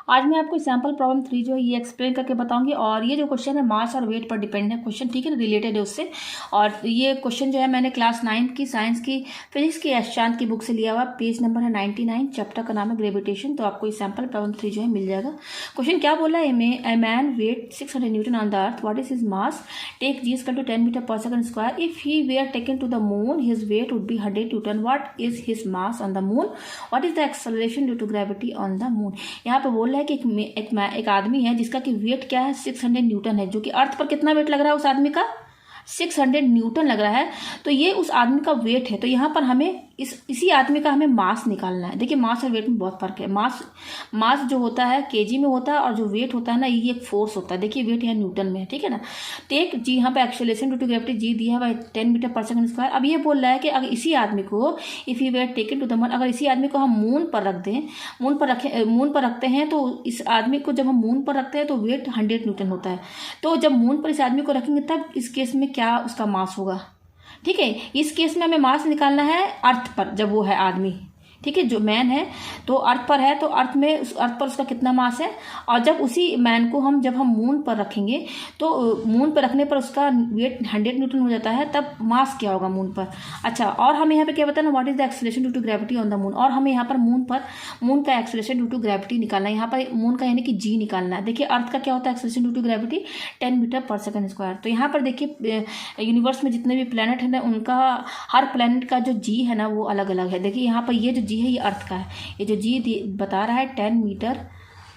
आज मैं आपको सैम्पल प्रॉब्लम 3 जो है ये एक्सप्लेन करके बताऊंगी। और ये जो क्वेश्चन है मास और वेट पर डिपेंड है क्वेश्चन, ठीक है ना, रिलेटेड है उससे। और ये क्वेश्चन जो है मैंने क्लास 9 की साइंस की फिजिक्स की एशचांत की बुक से लिया हुआ। पेज नंबर है 99, चैप्टर का नाम है ग्रेविटेशन। तो आपको ये सैम्पल प्रॉब्लम 3 जो है मिल जाएगा। क्वेश्चन क्या बोला है, a man weight 600 newton on the earth, what is his mass, take g equal to 10 metre पर second square, if he were taken to the moon his weight would be 100 newton, what is his mass on the moon, what is the acceleration due to gravity on the moon. यहाँ पे बोल रहा है कि एक आदमी है जिसका कि वेट क्या है 600 न्यूटन है, जो कि अर्थ पर कितना वेट लग रहा है उस आदमी का 600 न्यूटन लग रहा है। तो ये उस आदमी का वेट है। तो यहाँ पर हमें इसी आदमी का हमें मास निकालना है। देखिए मास और वेट में बहुत फर्क है। मास जो होता है केजी में होता है, और जो वेट होता है ना ये एक फोर्स होता है। देखिए वेट यहाँ न्यूटन में है, ठीक है ना। टेक जी, यहाँ पे acceleration due to gravity G दिया है 10 मीटर पर सेकंड स्क्वायर। अब ये बोल रहा है कि अगर इसी आदमी को if you were taken to the moon, अगर इसी आदमी को हम मून पर रख दें, मून पर रखते हैं, तो इस आदमी को जब हम मून पर रखते हैं तो वेट 100 न्यूटन होता है। तो जब मून पर इस आदमी को रखेंगे तब इस केस में क्या उसका मास होगा, ठीक है। इस केस में हमें मास निकालना है अर्थ पर, जब वो है आदमी, ठीक है, जो मैन है तो अर्थ पर है, तो अर्थ पर उसका कितना मास है। और जब उसी मैन को जब हम मून पर रखेंगे तो मून पर रखने पर उसका वेट 100 न्यूटन हो जाता है, तब मास क्या होगा मून पर। अच्छा, और हमें यहाँ पे क्या बताना, what is the acceleration due to gravity on the moon. और हमें यहाँ पर मून का एक्सेलरेशन ड्यू टू ग्रेविटी निकालना है। यहाँ पर मून का यानी कि जी निकालना है। देखिए अर्थ का क्या होता है acceleration due to gravity 10 metre पर सेकंड स्क्वायर। तो यहाँ पर देखिए यूनिवर्स में जितने भी प्लैनेट है ना, उनका हर प्लैनेट का जो जी है ना वो अलग अलग है। देखिए यहाँ पर ये जो जी है ये अर्थ का है। ये जो जी बता रहा है 10 मीटर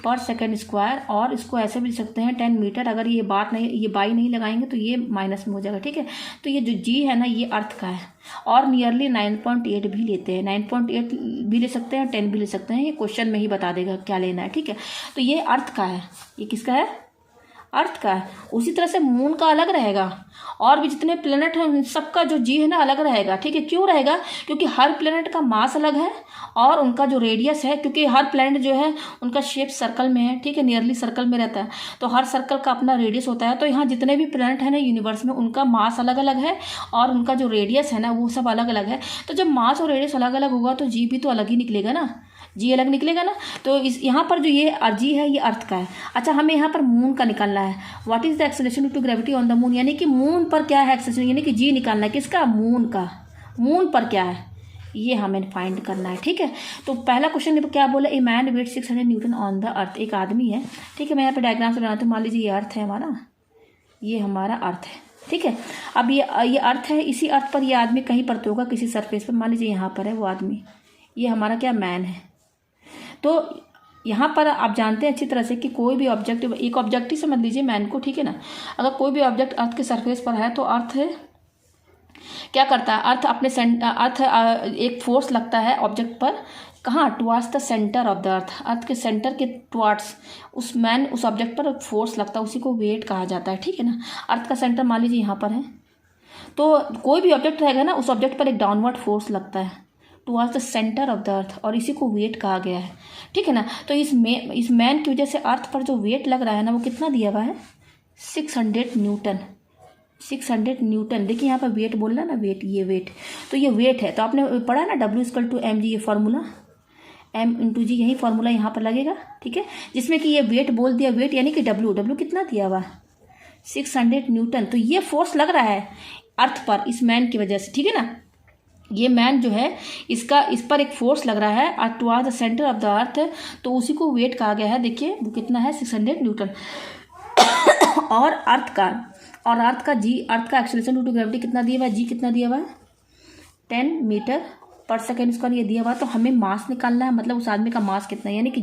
पर सेकंड स्क्वायर, और इसको ऐसे भी लिख सकते हैं 10 मीटर। अगर ये बाई नहीं लगाएंगे तो ये माइनस में हो जाएगा, ठीक है। तो ये जो जी है ना ये अर्थ का है। और नियरली 9.8 भी लेते हैं, 9.8 भी ले सकते हैं, 10 भी ले सकते हैं। ये क्वेश्चन में ही बता देगा क्या लेना है, ठीक है। तो ये अर्थ का है, ये किसका है, अर्थ का है। उसी तरह से मून का अलग रहेगा, और भी जितने प्लेनेट हैं सबका जो जी है ना अलग रहेगा, ठीक है। क्यों रहेगा, क्योंकि हर प्लेनेट का मास अलग है और उनका जो रेडियस है, क्योंकि हर प्लेनेट जो है उनका शेप सर्कल में है, ठीक है, नियरली सर्कल में रहता है। तो हर सर्कल का अपना रेडियस होता है। तो यहाँ जितने भी प्लेनेट हैं ना यूनिवर्स में, उनका मास अलग अलग है और उनका जो रेडियस है ना वो सब अलग अलग है। तो जब मास और रेडियस अलग अलग होगा तो जी भी तो अलग ही निकलेगा ना, जी अलग निकलेगा ना। तो इस यहाँ पर जो ये जी है ये अर्थ का है। अच्छा, हमें यहाँ पर मून का निकालना है। What is the acceleration due to gravity on the moon, यानी कि मून पर क्या है एक्सेलरेशन, यानी कि जी निकालना है किसका, मून का। मून पर क्या है ये हमें फाइंड करना है, ठीक है। तो पहला क्वेश्चन क्या बोला, a man weight 600 newton on the earth, एक आदमी है, ठीक है। मैं यहाँ पे डायग्राम से बनाती हूँ। मान लीजिए ये अर्थ है हमारा, ये हमारा अर्थ है, ठीक है। अब ये अर्थ है, इसी अर्थ पर ये आदमी कहीं पर तो होगा किसी सरफेस पर। मान लीजिए यहाँ पर है वो आदमी, ये हमारा क्या मैन है। तो यहाँ पर आप जानते हैं अच्छी तरह से कि कोई भी ऑब्जेक्ट, एक ऑब्जेक्ट ही समझ लीजिए मैन को, ठीक है ना। अगर कोई भी ऑब्जेक्ट अर्थ के सरफेस पर है तो अर्थ क्या करता है, अर्थ एक फोर्स लगता है ऑब्जेक्ट पर, कहाँ, towards the centre of the earth, earth के सेंटर के टुवार्ड्स उस ऑब्जेक्ट पर फोर्स लगता है, उसी को वेट कहा जाता है, ठीक है ना। अर्थ का सेंटर मान लीजिए यहाँ पर है, तो कोई भी ऑब्जेक्ट रहेगा ना उस ऑब्जेक्ट पर एक डाउनवर्ड फोर्स लगता है towards the centre of the अर्थ, और इसी को वेट कहा गया है, ठीक है ना। तो इस मैन की वजह से अर्थ पर जो वेट लग रहा है ना वो कितना दिया हुआ है, 600 न्यूटन, 600 न्यूटन। देखिए यहाँ पर वेट बोल रहा है ना, वेट, ये वेट, तो ये वेट है। तो आपने पढ़ा ना W=mg, ये फॉर्मूला m×g, यही फॉर्मूला यहाँ पर लगेगा, ठीक है। जिसमें कि ये वेट बोल दिया, वेट यानी कि W कितना दिया हुआ 600 न्यूटन। तो ये फोर्स लग रहा है अर्थ पर इस मैन की वजह से, ठीक है ना। ये मैन जो है इस पर एक फोर्स लग रहा है toward the centre of the अर्थ, तो उसी को वेट कहा गया है। देखिए वो कितना है 600 न्यूटन। और अर्थ का जी, अर्थ का एक्सेलरेशन ड्यू टू ग्रेविटी कितना दिया हुआ है, जी कितना दिया हुआ है 10 मीटर पर सेकेंड स्क्वायर, ये दिया हुआ है। तो हमें मास निकालना है, मतलब उस आदमी का मास कितना है, यानी कि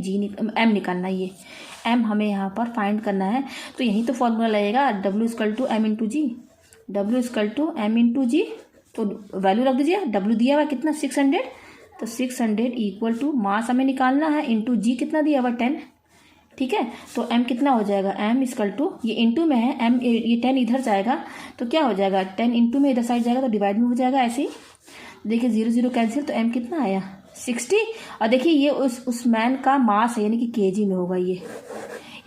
एम निकालना है। ये एम हमें यहाँ पर फाइंड करना है। तो यही तो फॉर्मूला लगेगा W=m×g, W=m×g। तो वैल्यू रख दीजिए, W दिया हुआ कितना 600, तो 600 इक्वल टू मास हमें निकालना है इंटू जी कितना दिया हुआ 10, ठीक है। तो m कितना हो जाएगा, m ये इंटू में है, m ये 10 इधर जाएगा तो क्या हो जाएगा, 10 इंटू में इधर साइड जाएगा तो डिवाइड में हो जाएगा। ऐसे ही देखिए 0 0 कैंसिल, तो m कितना आया 60। और देखिए ये उस मैन का मास है, यानी कि केजी में होगा ये,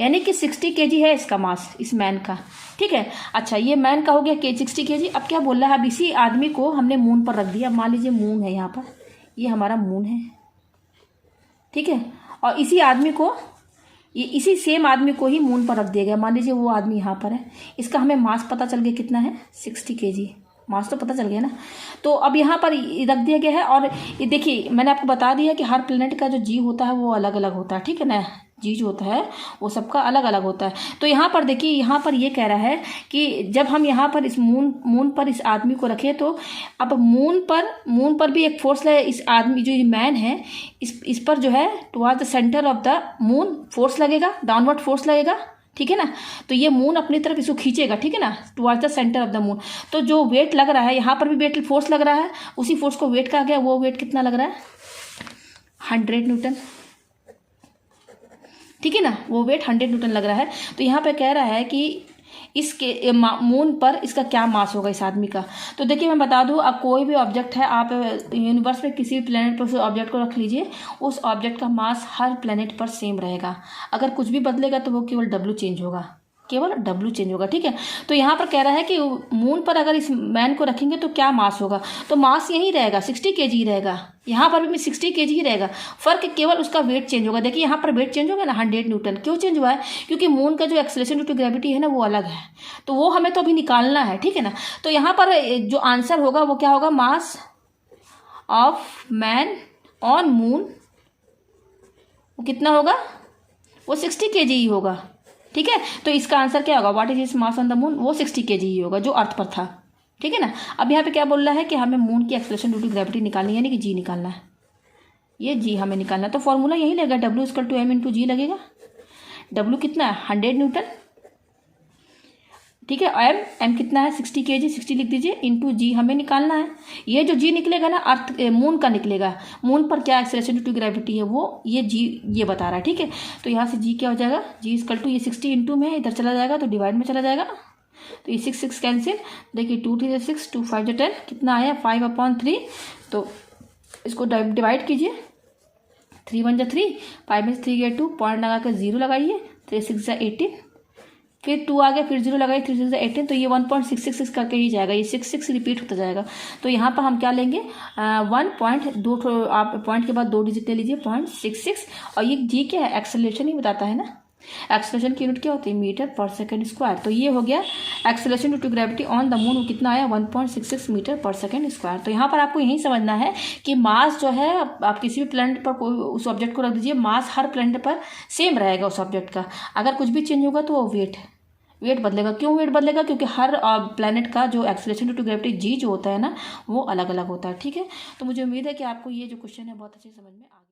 यानी कि 60 kg है इसका मास, इस मैन का, ठीक है। अच्छा, ये मैन का हो गया 60 kg। अब क्या बोल रहा है, अब इसी आदमी को हमने मून पर रख दिया। मान लीजिए मून है यहाँ पर, ये हमारा मून है, ठीक है। और इसी आदमी को ये इसी सेम आदमी को ही मून पर रख दिया गया। मान लीजिए वो आदमी यहाँ पर है, इसका हमें मास पता चल गया कितना है 60 kg, मास तो पता चल गया ना। तो अब यहाँ पर रख दिया गया है। और ये देखिए मैंने आपको बता दिया कि हर प्लेनेट का जो जी होता है वो अलग अलग होता है, ठीक है ना। जी जो होता है वो सबका अलग अलग होता है। तो यहाँ पर देखिए, यहाँ पर ये कह रहा है कि जब हम यहाँ पर इस मून पर इस आदमी को रखें तो अब मून पर भी एक फोर्स लगे। इस आदमी जो मैन है इस पर जो है toward the centre of the moon force लगेगा, डाउनवर्ड फोर्स लगेगा, ठीक है ना। तो ये मून अपनी तरफ इसको खींचेगा, ठीक है ना, towards the centre of the moon. तो जो वेट लग रहा है यहाँ पर भी वेट फोर्स लग रहा है, उसी फोर्स को वेट कहा गया। वो वेट कितना लग रहा है 100 न्यूटन, ठीक है ना, वो वेट 100 न्यूटन लग रहा है। तो यहाँ पे कह रहा है कि इसके मून पर इसका क्या मास होगा इस आदमी का। तो देखिए मैं बता दूँ, अब कोई भी ऑब्जेक्ट है, आप यूनिवर्स में किसी भी प्लेनेट पर उस ऑब्जेक्ट को रख लीजिए, उस ऑब्जेक्ट का मास हर प्लेनेट पर सेम रहेगा। अगर कुछ भी बदलेगा तो वो केवल W चेंज होगा, केवल W चेंज होगा, ठीक है। तो यहाँ पर कह रहा है कि मून पर अगर इस मैन को रखेंगे तो क्या मास होगा। तो मास यही रहेगा 60 kg ही रहेगा, यहाँ पर भी 60 kg ही रहेगा। फर्क केवल उसका वेट चेंज होगा। देखिए यहाँ पर वेट चेंज होगा ना 100 न्यूटन। क्यों चेंज हुआ है, क्योंकि मून का जो एक्सेलरेशन ड्यू टू ग्रेविटी है ना वो अलग है, तो वो हमें तो अभी निकालना है, ठीक है ना। तो यहाँ पर जो आंसर होगा वो क्या होगा, mass of man on moon वो कितना होगा, वो 60 kg ही होगा, ठीक है। तो इसका आंसर क्या होगा, what is is mass on the moon, वो 60 kg ही होगा जो अर्थ पर था, ठीक है ना। अब यहाँ पे क्या बोल रहा है कि हमें मून की एक्सेलरेशन ड्यू टू ग्रेविटी निकालनी है, यानी कि जी निकालना है, ये जी हमें निकालना है। तो फॉर्मूला यही लगेगा, W=m×g लगेगा। W कितना है 100 न्यूटन, ठीक है। m कितना है 60 kg, 60 लिख दीजिए, इंटू जी हमें निकालना है। ये जो जी निकलेगा ना अर्थ मून का निकलेगा, मून पर क्या एक्सेलरेशन ड्यू टू ग्रेविटी है वो ये जी ये बता रहा है, ठीक है। तो यहाँ से जी क्या हो जाएगा, G=, ये 60 इंटू में इधर चला जाएगा तो डिवाइड में चला जाएगा, तो ये 6 कैंसिल। देखिए 2 3 6, 2 5 10, कितना आया 5/3। तो इसको डिवाइड कीजिए, 3 1 3, 5 में 3 गया 2, पॉइंट लगा कर 0 लगाइए, 3 6 18, फिर 2 आ गया, फिर 0 लगाइए, 3 6 18, तो ये 1.666 करके ही जाएगा, ये 6 रिपीट होता जाएगा। तो यहाँ पर हम क्या लेंगे 1.2, आप पॉइंट के बाद 2 डिजिट ले लीजिए 0.66। और ये जी क्या है, एक्सेलरेशन ही बताता है ना, एक्सेलरेशन की यूनिट क्या होती है, मीटर पर सेकंड स्क्वायर। तो ये हो गया acceleration due to gravity on the moon, कितना आया 1.66 मीटर पर सेकंड स्क्वायर। तो यहाँ पर आपको यही समझना है कि मास जो है, आप किसी भी प्लैनेट पर कोई उस ऑब्जेक्ट को रख दीजिए, मास हर प्लैनेट पर सेम रहेगा उस ऑब्जेक्ट का। अगर कुछ भी चेंज होगा तो वो वेट बदलेगा। क्यों वेट बदलेगा, क्योंकि हर प्लैनेट का जो acceleration due to gravity G जो होता है ना वो अलग अलग होता है, ठीक है। तो मुझे उम्मीद है कि आपको ये जो क्वेश्चन है बहुत अच्छे समझ में आ गया।